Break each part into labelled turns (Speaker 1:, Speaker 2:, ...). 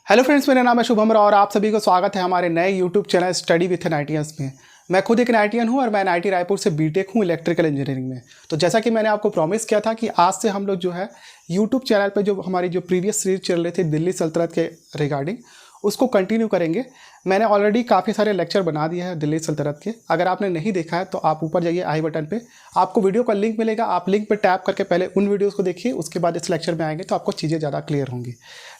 Speaker 1: Hello friends, मेरा नाम है शुभम और आप सभी को स्वागत है हमारे नए यूट्यूब चैनल स्टडी विथ एनआईटीएंस में। मैं खुद एक एनआईटीएन हूं और मैं एनआईटी रायपुर से बीटेक हूं इलेक्ट्रिकल इंजीनियरिंग में। तो जैसा कि मैंने आपको प्रॉमिस किया था कि आज से हम लोग जो है यूट्यूब चैनल पर जो हमारी जो प्रीवियस सीरीज चल रही थी दिल्ली सल्तनत के रिगार्डिंग, उसको कंटिन्यू करेंगे। मैंने ऑलरेडी काफ़ी सारे लेक्चर बना दिए हैं दिल्ली सल्तनत के। अगर आपने नहीं देखा है तो आप ऊपर जाइए आई बटन पे, आपको वीडियो का लिंक मिलेगा। आप लिंक पे टैप करके पहले उन वीडियोस को देखिए, उसके बाद इस लेक्चर में आएंगे तो आपको चीज़ें ज़्यादा क्लियर होंगी।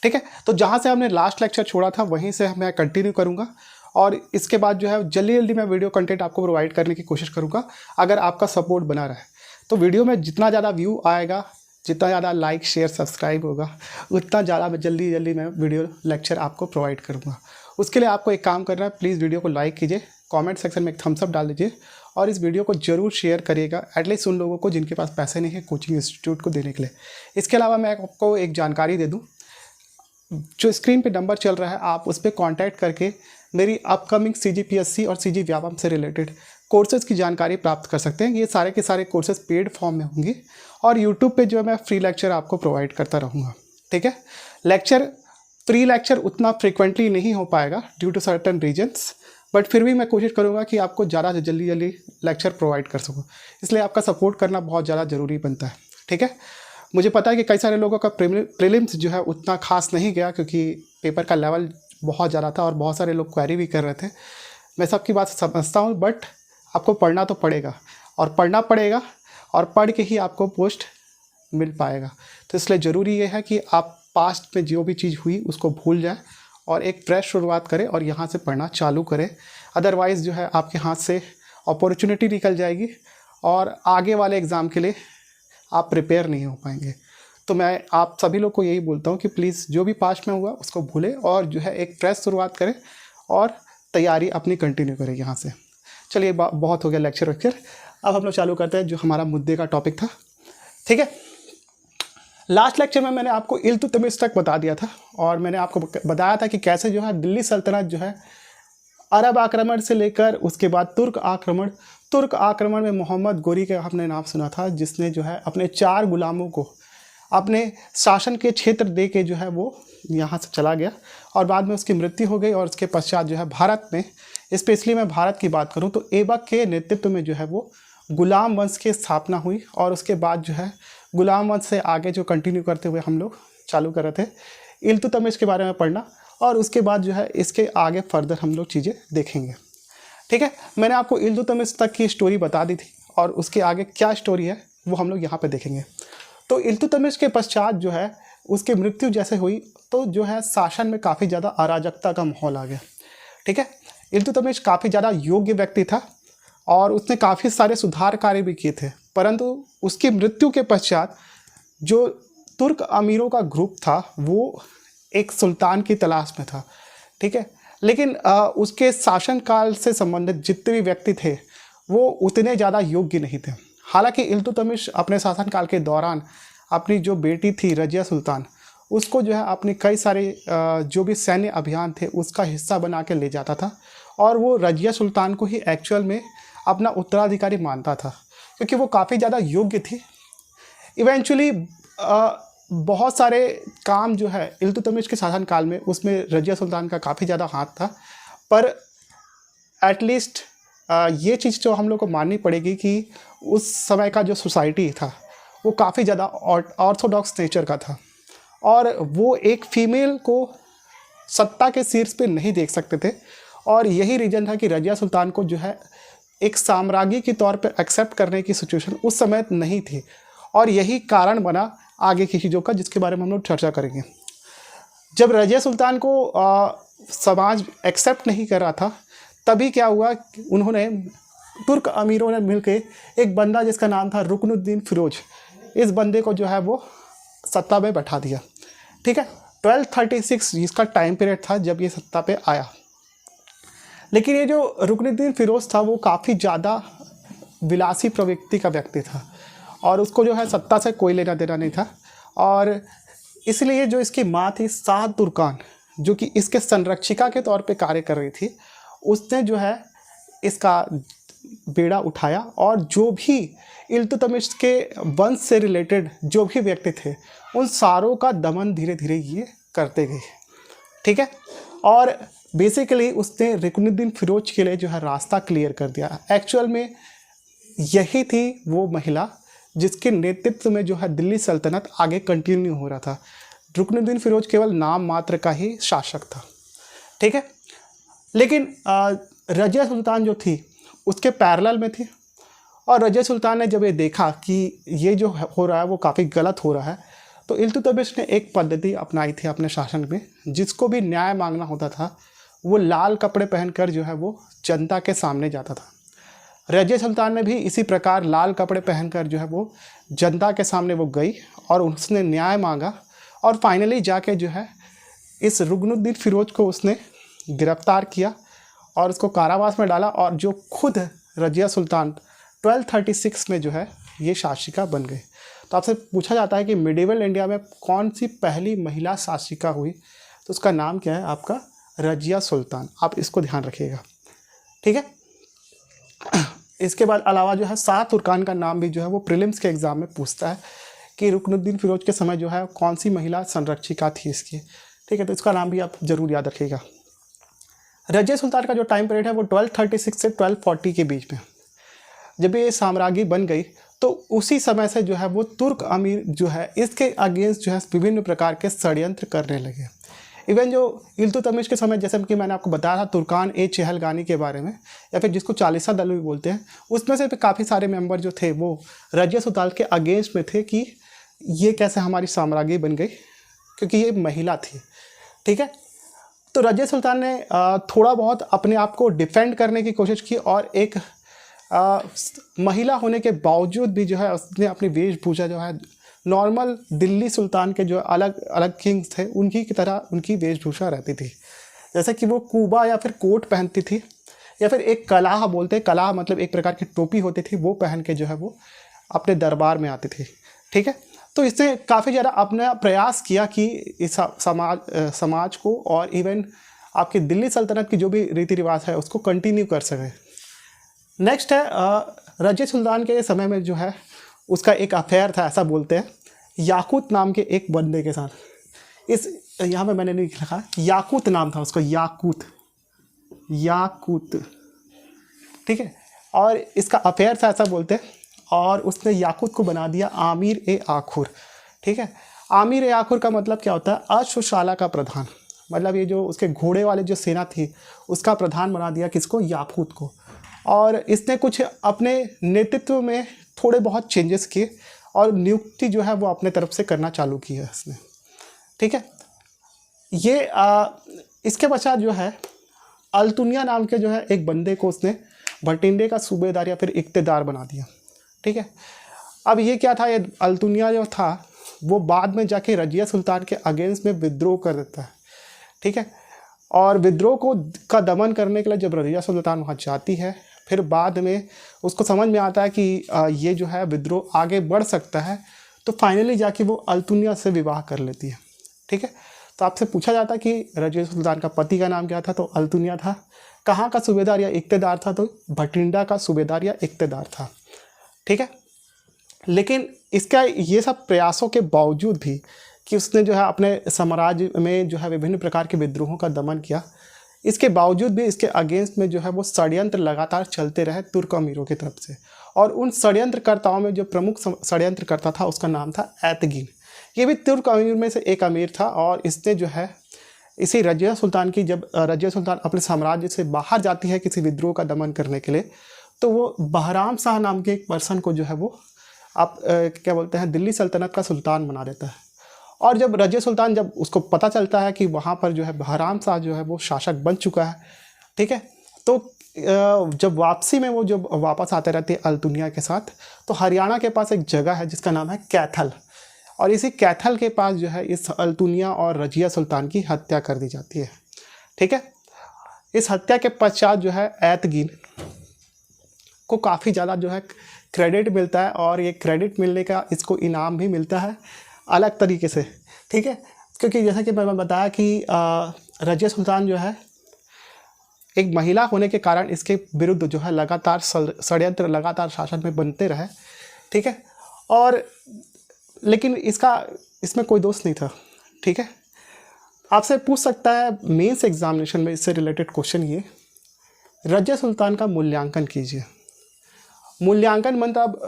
Speaker 1: ठीक है, तो जहाँ से हमने लास्ट लेक्चर छोड़ा था वहीं से मैं कंटिन्यू करूँगा और इसके बाद जो है जल्दी जल्दी मैं वीडियो कंटेंट आपको प्रोवाइड करने की कोशिश करूँगा। अगर आपका सपोर्ट बना रहे तो वीडियो में जितना ज़्यादा व्यू आएगा, जितना ज़्यादा लाइक शेयर सब्सक्राइब होगा, उतना ज़्यादा जल्दी जल्दी मैं वीडियो लेक्चर आपको प्रोवाइड करूँगा। उसके लिए आपको एक काम करना है, प्लीज़ वीडियो को लाइक कीजिए, कमेंट सेक्शन में एक थम्स अप डाल दीजिए और इस वीडियो को ज़रूर शेयर करिएगा एटलीस्ट उन लोगों को जिनके पास पैसे नहीं है कोचिंग इंस्टीट्यूट को देने के लिए। इसके अलावा मैं आपको एक जानकारी दे दूँ, जो स्क्रीन पे नंबर चल रहा है आप उस पर कॉन्टैक्ट करके मेरी अपकमिंग CGPSC और CG व्यापम से रिलेटेड कोर्सेज़ की जानकारी प्राप्त कर सकते हैं। ये सारे के सारे कोर्सेज़ पेड फॉर्म में होंगे और यूट्यूब पे जो है मैं फ्री लेक्चर आपको प्रोवाइड करता रहूँगा। ठीक है, फ्री लेक्चर उतना फ्रिक्वेंटली नहीं हो पाएगा due to certain reasons, but फिर भी मैं कोशिश करूँगा कि आपको ज़्यादा से जल्दी लेक्चर प्रोवाइड कर सकूँ। इसलिए आपका सपोर्ट करना बहुत ज़्यादा ज़रूरी बनता है। ठीक है, मुझे पता है कि कई सारे लोगों का प्रीलिम्स जो है उतना खास नहीं गया क्योंकि पेपर का लेवल बहुत ज़्यादा था और बहुत सारे लोग क्वेरी भी कर रहे थे। मैं सबकी बात समझता हूँ, बट आपको पढ़ना तो पड़ेगा और पढ़ना पड़ेगा और पढ़ के ही आपको पोस्ट मिल पाएगा। तो इसलिए ज़रूरी ये है कि आप पास्ट में जो भी चीज़ हुई उसको भूल जाए और एक फ्रेश शुरुआत करें और यहाँ से पढ़ना चालू करें। अदरवाइज़ जो है आपके हाथ से अपॉर्चुनिटी निकल जाएगी और आगे वाले एग्ज़ाम के लिए आप प्रिपेयर नहीं हो पाएंगे। तो मैं आप सभी लोग को यही बोलता हूँ कि प्लीज़ जो भी पास्ट में हुआ उसको भूलें और जो है एक फ्रेश शुरुआत करें और तैयारी अपनी कंटिन्यू करें यहाँ से। चलिए बहुत हो गया लेक्चर। अब हम लोग चालू करते हैं जो हमारा मुद्दे का टॉपिक था। ठीक है, लास्ट लेक्चर में मैंने आपको इल्तुतमिश तक बता दिया था और मैंने आपको बताया था कि कैसे जो है दिल्ली सल्तनत जो है अरब आक्रमण से लेकर उसके बाद तुर्क आक्रमण में मोहम्मद गोरी का आपने नाम सुना था, जिसने जो है अपने 4 गुलामों को अपने शासन के क्षेत्र दे के जो है वो यहाँ से चला गया और बाद में उसकी मृत्यु हो गई। और उसके पश्चात जो है भारत में, स्पेशली मैं भारत की बात करूँ तो ऐबक के नेतृत्व में जो है वो गुलाम वंश की स्थापना हुई और उसके बाद जो है गुलाम वंश से आगे जो कंटिन्यू करते हुए हम लोग चालू कर रहे थे इल्तुतमिश के बारे में पढ़ना और उसके बाद जो है इसके आगे फर्दर हम लोग चीज़ें देखेंगे। ठीक है, मैंने आपको इल्तुतमिश तक की स्टोरी बता दी थी और उसके आगे क्या स्टोरी है वो हम लोग यहाँ पे देखेंगे। तो इल्तुतमिश के पश्चात जो है उसकी मृत्यु जैसे हुई तो जो है शासन में काफ़ी ज़्यादा अराजकता का माहौल आ गया। ठीक है, इल्तुतमिश काफ़ी ज़्यादा योग्य व्यक्ति था और उसने काफ़ी सारे सुधार कार्य भी किए थे, परंतु उसकी मृत्यु के पश्चात जो तुर्क अमीरों का ग्रुप था वो एक सुल्तान की तलाश में था। ठीक है, लेकिन उसके शासनकाल से संबंधित जितने भी व्यक्ति थे वो उतने ज़्यादा योग्य नहीं थे। हालांकि इल्तुतमिश अपने शासनकाल के दौरान अपनी जो बेटी थी रजिया सुल्तान, उसको जो है अपने कई सारे जो भी सैन्य अभियान थे उसका हिस्सा बना के ले जाता था और वो रजिया सुल्तान को ही एक्चुअल में अपना उत्तराधिकारी मानता था क्योंकि वो काफ़ी ज़्यादा योग्य थी। इवेंचुअली बहुत सारे काम जो है इल्तुतमिश के शासनकाल में उसमें रजिया सुल्तान का काफ़ी ज़्यादा हाथ था, पर एटलीस्ट ये चीज़ जो हम लोग को माननी पड़ेगी कि उस समय का जो सोसाइटी था वो काफ़ी ज़्यादा ऑर्थोडॉक्स नेचर का था और वो एक फीमेल को सत्ता के शीर्ष पे नहीं देख सकते थे और यही रीज़न था कि रजिया सुल्तान को जो है एक साम्राज्ञी के तौर पर एक्सेप्ट करने की सिचुएशन उस समय नहीं थी और यही कारण बना आगे की चीज़ों का, जिसके बारे में हम लोग चर्चा करेंगे। जब रजिया सुल्तान को समाज एक्सेप्ट नहीं कर रहा था तभी क्या हुआ, उन्होंने तुर्क अमीरों ने मिलकर एक बंदा जिसका नाम था रुकनुद्दीन फिरोज, इस बंदे को जो है वो सत्ता पे बैठा दिया। ठीक है, 1236 जिसका टाइम पीरियड था जब ये सत्ता पे आया। लेकिन ये जो रुकनुद्दीन फिरोज था वो काफ़ी ज़्यादा विलासी प्रवृत्ति का व्यक्ति था और उसको जो है सत्ता से कोई लेना देना नहीं था और इसलिए जो इसकी माँ थी शाह तुर्कान, जो कि इसके संरक्षिका के तौर पे कार्य कर रही थी, उसने जो है इसका बेड़ा उठाया और जो भी इल्तुतमिश के वंश से रिलेटेड जो भी व्यक्ति थे उन सारों का दमन धीरे धीरे ये करते गए। ठीक है। और बेसिकली उसने रुकनुद्दीन फिरोज के लिए जो है रास्ता क्लियर कर दिया। एक्चुअल में यही थी वो महिला जिसके नेतृत्व में जो है दिल्ली सल्तनत आगे कंटिन्यू हो रहा था। रुकनुद्दीन फिरोज केवल नाम मात्र का ही शासक था, ठीक है। लेकिन रजिया सुल्तान जो थी उसके पैरेलल में थी, और रजिया सुल्तान ने जब ये देखा कि ये जो हो रहा है वो काफ़ी गलत हो रहा है, तो इल्तुतमिश ने एक पद्धति अपनाई थी अपने शासन में। जिसको भी न्याय मांगना होता था वो लाल कपड़े पहनकर जो है वो जनता के सामने जाता था। रजिया सुल्तान ने भी इसी प्रकार लाल कपड़े पहनकर जो है वो जनता के सामने वो गई और उसने न्याय मांगा, और फाइनली जाके जो है इस रुकनुद्दीन फिरोज को उसने गिरफ्तार किया और उसको कारावास में डाला, और जो खुद रजिया सुल्तान 1236 में जो है ये शासिका बन गई। तो आपसे पूछा जाता है कि मिडिवल इंडिया में कौन सी पहली महिला शासिका हुई, तो उसका नाम क्या है आपका रजिया सुल्तान। आप इसको ध्यान रखिएगा, ठीक है। इसके बाद अलावा जो है शाह तुर्कान का नाम भी जो है वो प्रीलिम्स के एग्ज़ाम में पूछता है कि रुकनुद्दीन फिरोज के समय जो है कौन सी महिला संरक्षिका थी इसकी, ठीक है। तो इसका नाम भी आप ज़रूर याद रखिएगा। रजिया सुल्तान का जो टाइम पीरियड है वो 1236 से 1240 के बीच में। जब ये साम्राज्ञी बन गई तो उसी समय से जो है वो तुर्क अमीर जो है इसके अगेंस्ट जो है विभिन्न प्रकार के षड्यंत्र करने लगे। इवन जो इल्तुतमिश के समय, जैसे कि मैंने आपको बताया था तुर्कान ए चहलगानी के बारे में, या फिर जिसको चालीसा दल भी बोलते हैं, उसमें से काफ़ी सारे मेंबर जो थे वो रजिया सुल्तान के अगेंस्ट में थे कि ये कैसे हमारी साम्राज्ञी बन गई, क्योंकि ये महिला थी, ठीक है। तो रजिया सुल्तान ने थोड़ा बहुत अपने आप को डिफेंड करने की कोशिश की, और एक महिला होने के बावजूद भी जो है उसने अपनी वेशभूषा जो है नॉर्मल दिल्ली सुल्तान के जो अलग अलग किंग्स थे उनकी की तरह उनकी वेशभूषा रहती थी। जैसे कि वो कूबा या फिर कोट पहनती थी, या फिर एक कलाह बोलते हैं, कलाह मतलब एक प्रकार की टोपी होती थी, वो पहन के जो है वो अपने दरबार में आती थी, ठीक है। तो इसने काफ़ी ज़्यादा अपना प्रयास किया कि इस समाज को और इवन आपकी दिल्ली सल्तनत की जो भी रीति रिवाज है उसको कंटिन्यू कर सके। नेक्स्ट है रजिया सुल्तान के समय में जो है उसका एक अफेयर था, ऐसा बोलते हैं, याकूत नाम के एक बंदे के साथ। इस यहाँ पे मैंने नहीं लिखा, याकूत नाम था उसका, याकूत, ठीक है। और इसका अफेयर था ऐसा बोलते हैं, और उसने याकूत को बना दिया आमिर ए आखुर, ठीक है। आमिर ए आखुर का मतलब क्या होता है, अश्वशाला का प्रधान, मतलब ये जो उसके घोड़े वाले जो सेना थी उसका प्रधान बना दिया किसको, याकूत को। और इसने कुछ अपने नेतृत्व में थोड़े बहुत चेंजेस किए और नियुक्ति जो है वो अपने तरफ से करना चालू की है इसने, ठीक है। ये इसके पश्चात जो है अल्तुनिया नाम के जो है एक बंदे को उसने भटिंडे का सूबेदार या फिर इक्तेदार बना दिया, ठीक है। अब ये क्या था, ये अल्तुनिया जो था वो बाद में जाके रजिया सुल्तान के अगेंस्ट में विद्रोह कर देता है, ठीक है। और विद्रोह का दमन करने के लिए जब रजिया सुल्तान वहाँ जाती है, फिर बाद में उसको समझ में आता है कि ये जो है विद्रोह आगे बढ़ सकता है, तो फाइनली जाके वो अल्तुनिया से विवाह कर लेती है, ठीक है। तो आपसे पूछा जाता है कि रजिया सुल्तान का पति का नाम क्या था, तो अल्तुनिया था। कहाँ का सूबेदार या इक्तेदार था, तो भटिंडा का सूबेदार या इक्तेदार था, ठीक है। लेकिन इसका ये सब प्रयासों के बावजूद भी कि उसने जो है अपने साम्राज्य में जो है विभिन्न प्रकार के विद्रोहों का दमन किया, इसके बावजूद भी इसके अगेंस्ट में जो है वो षड्यंत्र लगातार चलते रहे तुर्क अमीरों की तरफ से। और उन षड्यंत्रकर्ताओं में जो प्रमुख षड्यंत्रकर्ता था उसका नाम था ऐतगीन। ये भी तुर्क अमीर में से एक अमीर था, और इसने जो है इसी रजिया सुल्तान की, जब रजिया सुल्तान अपने साम्राज्य से बाहर जाती है किसी विद्रोह का दमन करने के लिए, तो वो बहराम शाह नाम के एक पर्सन को जो है वो आप क्या बोलते हैं दिल्ली सल्तनत का सुल्तान बना देता है। और जब रजिया सुल्तान, जब उसको पता चलता है कि वहाँ पर जो है बहराम शाह जो है वो शासक बन चुका है, ठीक है, तो जब वापसी में वो जब वापस आते रहते हैं अल्तुनिया के साथ, तो हरियाणा के पास एक जगह है जिसका नाम है कैथल, और इसी कैथल के पास जो है इस अल्तुनिया और रजिया सुल्तान की हत्या कर दी जाती है, ठीक है। इस हत्या के पश्चात जो है ऐतगीन को काफ़ी ज़्यादा जो है क्रेडिट मिलता है, और ये क्रेडिट मिलने का इसको इनाम भी मिलता है अलग तरीके से, ठीक है। क्योंकि जैसा कि मैंने बताया कि रजिया सुल्तान जो है एक महिला होने के कारण इसके विरुद्ध जो है लगातार षड्यंत्र लगातार शासन में बनते रहे, ठीक है। और लेकिन इसमें कोई दोष नहीं था, ठीक है। आपसे पूछ सकता है मेंस एग्जामिनेशन में इससे रिलेटेड क्वेश्चन, ये रजिया सुल्तान का मूल्यांकन कीजिए। मूल्यांकन मतलब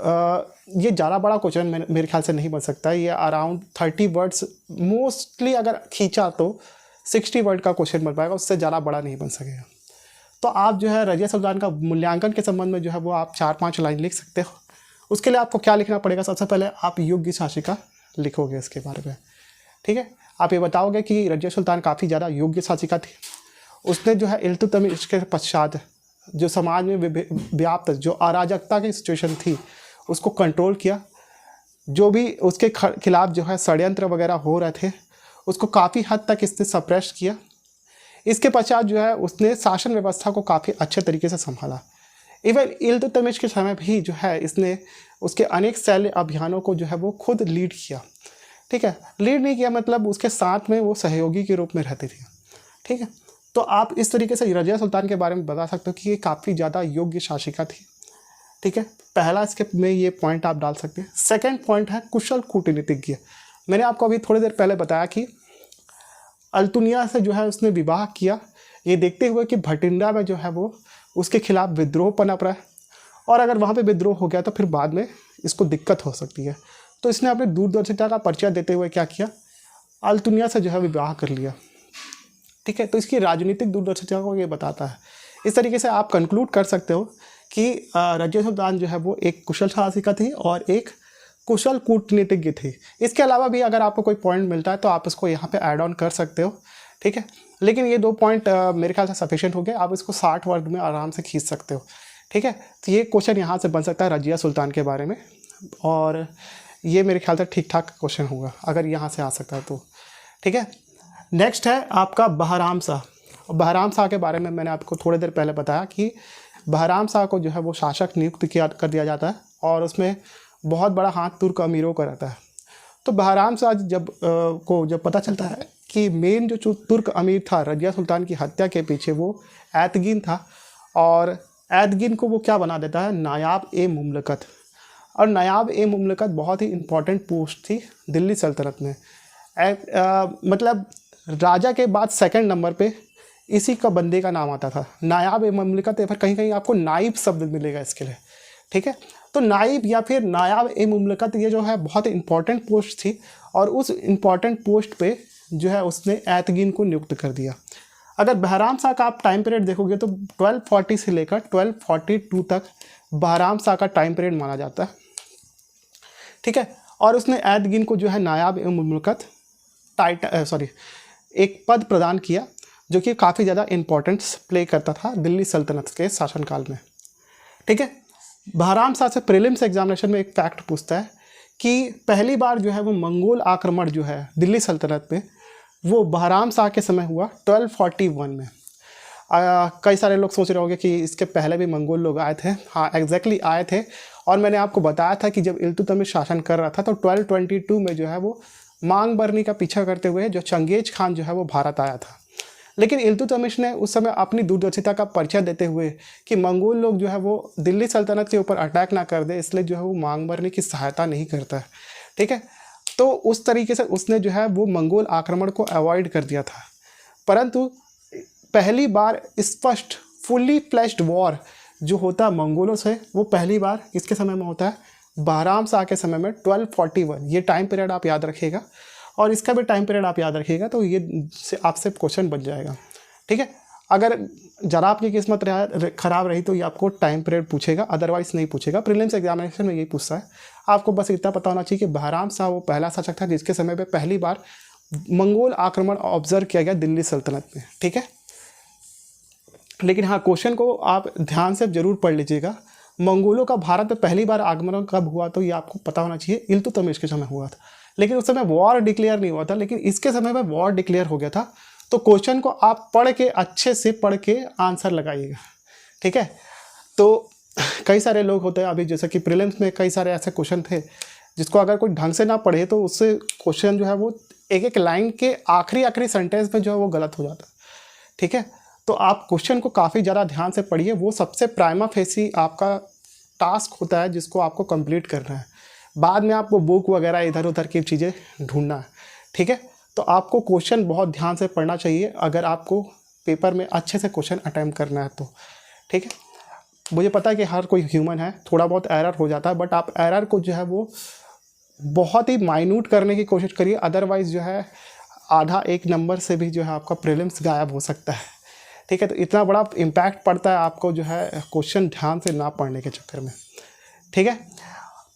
Speaker 1: ये ज़्यादा बड़ा क्वेश्चन मेरे ख्याल से नहीं बन सकता है। ये अराउंड 30 वर्ड्स मोस्टली अगर खींचा तो 60 वर्ड का क्वेश्चन बन पाएगा, उससे ज़्यादा बड़ा नहीं बन सकेगा। तो आप जो है रजिया सुल्तान का मूल्यांकन के संबंध में जो है वो आप 4-5 लाइन लिख सकते हो। उसके लिए आपको क्या लिखना पड़ेगा, सबसे पहले आप योग्य शासिका लिखोगे इसके बारे में, ठीक है। आप ये बताओगे कि रजिया सुल्तान काफ़ी ज़्यादा योग्य शासिका थी। उसने जो है इल्तुतमिश के पश्चात जो समाज में व्याप्त जो अराजकता की सिचुएशन थी उसको कंट्रोल किया। जो भी उसके खिलाफ जो है षड्यंत्र वगैरह हो रहे थे उसको काफ़ी हद तक इसने सप्रेस किया। इसके पश्चात जो है उसने शासन व्यवस्था को काफ़ी अच्छे तरीके से संभाला। इवन इल्तुतमिश के समय भी जो है इसने उसके अनेक शैल्य अभियानों को जो है वो खुद लीड किया, ठीक है। लीड नहीं किया मतलब उसके साथ में वो सहयोगी के रूप में रहती थी, ठीक है। तो आप इस तरीके से रजिया सुल्तान के बारे में बता सकते हो कि ये काफ़ी ज़्यादा योग्य शासिका थी, ठीक है। पहला इसके में ये पॉइंट आप डाल सकते हैं। सेकंड पॉइंट है कुशल कूटनीतिज्ञ। मैंने आपको अभी थोड़ी देर पहले बताया कि अल्तुनिया से जो है उसने विवाह किया, ये देखते हुए कि भटिंडा में जो है वो उसके खिलाफ विद्रोह पनप रहा है और अगर वहाँ पे विद्रोह हो गया तो फिर बाद में इसको दिक्कत हो सकती है। तो इसने अपने दूरदर्शिता का परिचय देते हुए क्या किया, अल्तुनिया से जो है विवाह कर लिया, ठीक है। तो इसकी राजनीतिक दूरदर्शिता को ये बताता है। इस तरीके से आप कंक्लूड कर सकते हो कि रजिया सुल्तान जो है वो एक कुशल शासिका थी और एक कुशल कूटनीतिज्ञ थी। इसके अलावा भी अगर आपको कोई पॉइंट मिलता है तो आप इसको यहाँ पे ऐड ऑन कर सकते हो, ठीक है। लेकिन ये 2 पॉइंट मेरे ख्याल से सफिशिएंट हो गए। आप इसको 60 वर्ड में आराम से खींच सकते हो, ठीक है। तो ये क्वेश्चन यहाँ से बन सकता है रजिया सुल्तान के बारे में और ये मेरे ख्याल से ठीक ठाक क्वेश्चन होगा अगर यहाँ से आ सकता है तो, ठीक है। नेक्स्ट है आपका बहराम शाह। बहराम शाह के बारे में मैंने आपको थोड़ी देर पहले बताया कि बहराम शाह को जो है वो शासक नियुक्त कर दिया जाता है और उसमें बहुत बड़ा हाथ तुर्क अमीरों का रहता है। तो बहराम शाह जब पता चलता है कि मेन जो तुर्क अमीर था रजिया सुल्तान की हत्या के पीछे वो ऐतगिन था और ऐतगिन को वो क्या बना देता है, नायाब ए मुमलकत। और नायाब ए मुमलकत बहुत ही इम्पॉर्टेंट पोस्ट थी दिल्ली सल्तनत में। मतलब राजा के बाद सेकंड नंबर पे इसी का बंदे का नाम आता था, नायाब ए मुमलकत। या फिर कहीं कहीं आपको नाइब शब्द मिलेगा इसके लिए, ठीक है। तो नाइब या फिर नायाब ए मुमलकत ये जो है बहुत इंपॉर्टेंट पोस्ट थी और उस इम्पॉर्टेंट पोस्ट पे जो है उसने ऐतगिन को नियुक्त कर दिया। अगर बहराम शाह का आप टाइम पीरियड देखोगे तो 1240 से लेकर 1242 तक बहराम शाह का टाइम पीरियड माना जाता है, ठीक है। और उसने ऐतगिन को जो है नायाब ए मुमलकत एक पद प्रदान किया जो कि काफ़ी ज़्यादा इंपॉर्टेंस प्ले करता था दिल्ली सल्तनत के शासनकाल में, ठीक है। बहराम शाह से प्रीलिम्स एग्जामिनेशन में एक फैक्ट पूछता है कि पहली बार जो है वो मंगोल आक्रमण जो है दिल्ली सल्तनत में वो बहराम शाह के समय हुआ 1241 में। कई सारे लोग सोच रहे होंगे कि इसके पहले भी मंगोल लोग आए थे। हाँ, एग्जैक्टली आए थे और मैंने आपको बताया था कि जब इल्तुतमिश शासन कर रहा था तो 1222 में जो है वो मांग बरनी का पीछा करते हुए जो चंगेज खान जो है वो भारत आया था। लेकिन इल्तुतमिश ने उस समय अपनी दूरदर्शिता का परिचय देते हुए कि मंगोल लोग जो है वो दिल्ली सल्तनत के ऊपर अटैक ना कर दे, इसलिए जो है वो मांग बरनी की सहायता नहीं करता है, ठीक है। तो उस तरीके से उसने जो है वो मंगोल आक्रमण को अवॉइड कर दिया था। परंतु पहली बार स्पष्ट फुल्ली फ्लैश्ड वॉर जो होता है मंगोलों से वो पहली बार किसके समय में होता है, बहराम शाह के समय में 1241। ये टाइम पीरियड आप याद रखिएगा और इसका भी टाइम पीरियड आप याद रखिएगा तो ये आपसे क्वेश्चन बच जाएगा, ठीक है। अगर ज़रा आपकी किस्मत खराब रही तो ये आपको टाइम पीरियड पूछेगा, अदरवाइज नहीं पूछेगा। प्रीलिम्स एग्जामिनेशन में यही पूछता है। आपको बस इतना पता होना चाहिए कि बहराम शाह वो पहला शासक था जिसके समय पे पहली बार मंगोल आक्रमण ऑब्जर्व किया गया दिल्ली सल्तनत में, ठीक है। लेकिन हाँ, क्वेश्चन को आप ध्यान से जरूर पढ़ लीजिएगा। मंगोलों का भारत में पहली बार आगमन कब हुआ तो ये आपको पता होना चाहिए, इल्तुतमिश के समय हुआ था। लेकिन उस समय वॉर डिक्लेयर नहीं हुआ था, लेकिन इसके समय में वॉर डिक्लेयर हो गया था। तो क्वेश्चन को आप पढ़ के अच्छे से पढ़ के आंसर लगाइएगा, ठीक है। तो कई सारे लोग होते हैं अभी, जैसे कि प्रीलिम्स में कई सारे ऐसे क्वेश्चन थे जिसको अगर कोई ढंग से ना पढ़े तो उससे क्वेश्चन जो है वो एक एक लाइन के आखिरी सेंटेंस में जो है वो गलत हो जाता है, ठीक है। तो आप क्वेश्चन को काफ़ी ज़्यादा ध्यान से पढ़िए। वो सबसे प्राइमा फेसी आपका टास्क होता है जिसको आपको कंप्लीट करना है। बाद में आपको बुक वगैरह इधर उधर की चीज़ें ढूंढना है, ठीक है। तो आपको क्वेश्चन बहुत ध्यान से पढ़ना चाहिए अगर आपको पेपर में अच्छे से क्वेश्चन अटेम्प्ट करना है तो, ठीक है। मुझे पता है कि हर कोई ह्यूमन है, थोड़ा बहुत एरर हो जाता है, बट आप एरर को जो है वो बहुत ही माइन्यूट करने की कोशिश करिए, अदरवाइज़ जो है आधा एक नंबर से भी जो है आपका प्रीलिम्स गायब हो सकता है, ठीक है। तो इतना बड़ा इम्पैक्ट पड़ता है आपको जो है क्वेश्चन ध्यान से ना पढ़ने के चक्कर में, ठीक है।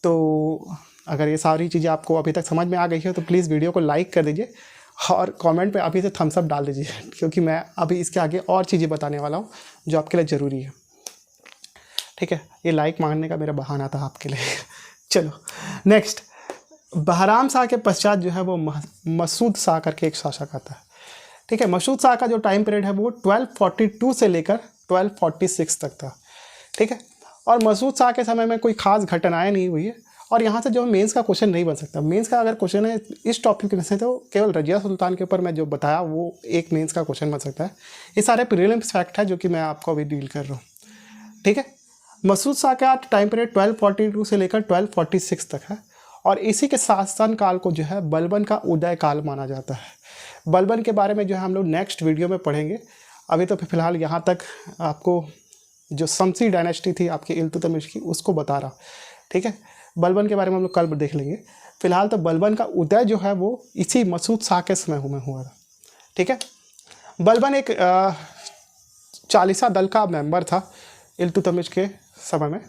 Speaker 1: तो अगर ये सारी चीज़ें आपको अभी तक समझ में आ गई है तो प्लीज़ वीडियो को लाइक कर दीजिए और कमेंट पे अभी से थम्स अप डाल दीजिए, क्योंकि मैं अभी इसके आगे और चीज़ें बताने वाला हूँ जो आपके लिए ज़रूरी है, ठीक है। ये लाइक मांगने का मेरा बहाना था आपके लिए। चलो नेक्स्ट, बहराम शाह के पश्चात जो है वो मसूद शाह करके एक शासक आता है, ठीक है। मसूद शाह का जो टाइम पीरियड है वो 1242 से लेकर 1246 तक था, ठीक है। और मसूद शाह के समय में कोई खास घटनाएं नहीं हुई है, और यहाँ से जो मेंस का क्वेश्चन नहीं बन सकता। मेंस का अगर क्वेश्चन है इस टॉपिक में से तो केवल रजिया सुल्तान के ऊपर मैं जो बताया वो एक मेंस का क्वेश्चन बन सकता है। ये सारे प्रीलिम्स फैक्ट है जो कि मैं आपको अभी डील कर रहा हूँ, ठीक है। मसूद शाह का टाइम पीरियड 1242 से लेकर 1246 तक है, और इसी के शासन काल को जो है बलबन का उदय काल माना जाता है। बलबन के बारे में जो है हम लोग नेक्स्ट वीडियो में पढ़ेंगे। अभी तो फिलहाल यहाँ तक आपको जो शमसी डायनेस्टी थी आपकी इल्तुतमिश की उसको बता रहा, ठीक है। बलबन के बारे में हम लोग कल देख लेंगे। फिलहाल तो बलबन का उदय जो है वो इसी मसूद शाह के समय में हुआ था, ठीक है। बलबन एक चालीसा दल का मेंबर था इल्तुतमिश के समय में,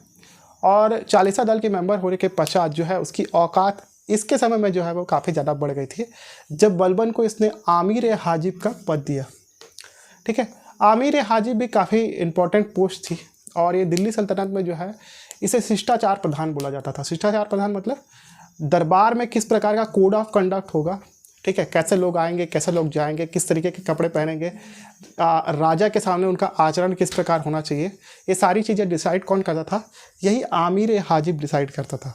Speaker 1: और चालीसा दल के मेंबर होने के पश्चात जो है उसकी औकात इसके समय में जो है वो काफ़ी ज़्यादा बढ़ गई थी, जब बलबन को इसने आमिर हाजिब का पद दिया, ठीक है। आमिर हाजिब भी काफ़ी इम्पोर्टेंट पोस्ट थी, और ये दिल्ली सल्तनत में जो है इसे शिष्टाचार प्रधान बोला जाता था। शिष्टाचार प्रधान मतलब दरबार में किस प्रकार का कोड ऑफ कंडक्ट होगा, ठीक है, कैसे लोग आएंगे, कैसे लोग जाएंगे, किस तरीके के कपड़े पहनेंगे, राजा के सामने उनका आचरण किस प्रकार होना चाहिए, ये सारी चीज़ें डिसाइड कौन करता था? यही आमिर हाजिब डिसाइड करता था,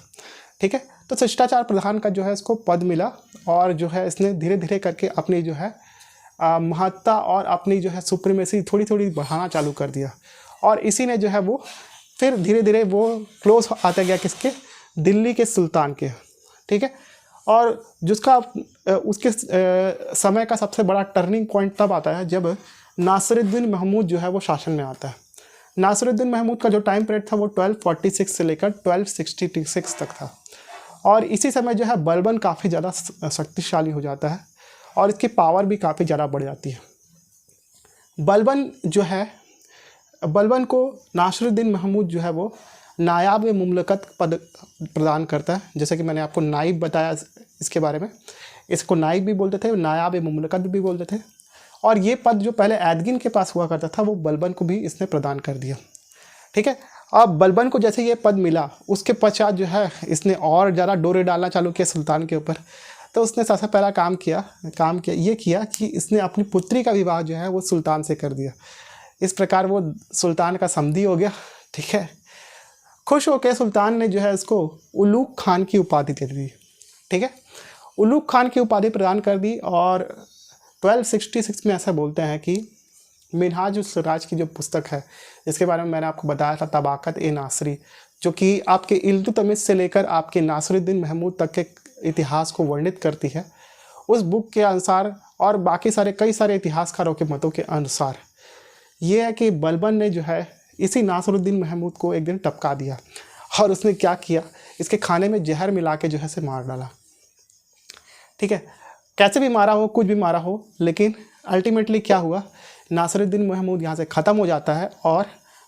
Speaker 1: ठीक है। तो शिष्टाचार प्रधान का जो है इसको पद मिला, और जो है इसने धीरे धीरे करके अपनी जो है महत्ता और अपनी जो है सुप्रीमेसी थोड़ी थोड़ी बढ़ाना चालू कर दिया, और इसी ने जो है वो फिर धीरे धीरे वो क्लोज आता गया किसके? दिल्ली के सुल्तान के, ठीक है। और जिसका उसके समय का सबसे बड़ा टर्निंग पॉइंट तब आता है जब नासिरुद्दीन महमूद जो है वो शासन में आता है। नासिरुद्दीन महमूद का जो टाइम पीरियड था वो 1246 से लेकर 1266 तक था, और इसी समय जो है बलबन काफ़ी ज़्यादा शक्तिशाली हो जाता है, और इसकी पावर भी काफ़ी ज़्यादा बढ़ जाती है। बलबन को नासिरुद्दीन महमूद जो है वो नायाब मुमलकत पद प्रदान करता है। जैसे कि मैंने आपको नाइब बताया इसके बारे में, इसको नाइब भी बोलते थे, नायाब मुमलकत भी बोलते थे। और ये पद जो पहले एदगिन के पास हुआ करता था वो बलबन को भी इसने प्रदान कर दिया, ठीक है। अब बलबन को जैसे ये पद मिला उसके पश्चात जो है इसने और ज़्यादा डोरे डालना चालू किया सुल्तान के ऊपर। तो उसने सबसे पहला काम किया ये किया कि इसने अपनी पुत्री का विवाह जो है वो सुल्तान से कर दिया। इस प्रकार वो सुल्तान का समधी हो गया, ठीक है। खुश होकर सुल्तान ने जो है इसको उलूग खान की उपाधि दे दी, ठीक है। उलूग खान की उपाधि प्रदान कर दी, और 1266 में ऐसा बोलते हैं कि मिनहाज उस सिराज की जो पुस्तक है जिसके बारे में मैंने आपको बताया था, तबाकत ए नासरी, जो कि आपके इल्तुतमिश से लेकर आपके नासिरुद्दीन महमूद तक के इतिहास को वर्णित करती है। उस बुक के अनुसार और बाकी कई सारे इतिहासकारों के मतों के अनुसार ये है कि बलबन ने जो है इसी नासिरुद्दीन महमूद को एक दिन टपका दिया, और उसने क्या किया, इसके खाने में जहर मिला के जो है से मार डाला, ठीक है। कैसे भी मारा हो, कुछ भी मारा हो, लेकिन अल्टीमेटली क्या हुआ, नासिरुद्दीन महमूद यहाँ से ख़त्म हो जाता है, और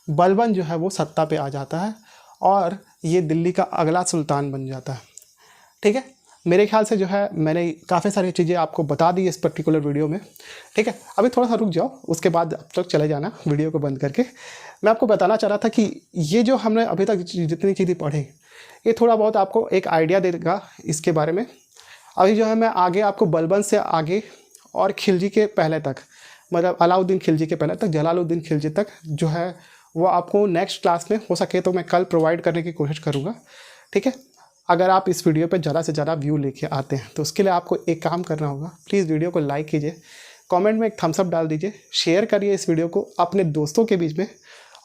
Speaker 1: बलबन जो है वो सत्ता पे आ जाता है, और ये दिल्ली का अगला सुल्तान बन जाता है, ठीक है। मेरे ख्याल से जो है मैंने काफ़ी सारी चीज़ें आपको बता दी इस पर्टिकुलर वीडियो में, ठीक है। अभी थोड़ा सा रुक जाओ, उसके बाद अब तक चले जाना वीडियो को बंद करके। मैं आपको बताना चाह रहा था कि ये जो हमने अभी तक जितनी चीज़ें पढ़ी ये थोड़ा बहुत आपको एक आइडिया देगा इसके बारे में। अभी जो है मैं आगे आपको बलबन से आगे और खिलजी के पहले तक, मतलब अलाउद्दीन खिलजी के पहले तक, जलालुद्दीन खिलजी तक जो है वो आपको नेक्स्ट क्लास में हो सके तो मैं कल प्रोवाइड करने की कोशिश करूँगा, ठीक है। अगर आप इस वीडियो पे ज़्यादा से ज़्यादा व्यू लेके आते हैं तो उसके लिए आपको एक काम करना होगा, प्लीज़ वीडियो को लाइक कीजिए, कमेंट में एक थम्स अप डाल दीजिए, शेयर करिए इस वीडियो को अपने दोस्तों के बीच में,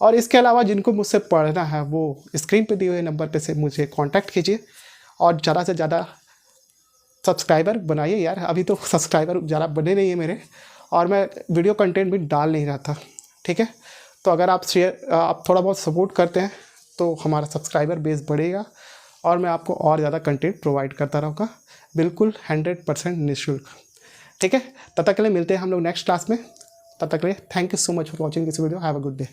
Speaker 1: और इसके अलावा जिनको मुझसे पढ़ना है वो स्क्रीन पे दिए हुए नंबर पे से मुझे कांटेक्ट कीजिए, और ज़्यादा से ज़्यादा सब्सक्राइबर बनाइए यार, अभी तो सब्सक्राइबर ज़्यादा बने नहीं है मेरे, और मैं वीडियो कंटेंट भी डाल नहीं रहा था, ठीक है। तो अगर आप थोड़ा बहुत सपोर्ट करते हैं तो हमारा सब्सक्राइबर बेस बढ़ेगा और मैं आपको और ज़्यादा कंटेंट प्रोवाइड करता रहूँगा, बिल्कुल 100% निःशुल्क, ठीक है। तब तक के लिए मिलते हैं हम लोग नेक्स्ट क्लास में। तब तक के लिए thank you so much for watching this video. Have a good day.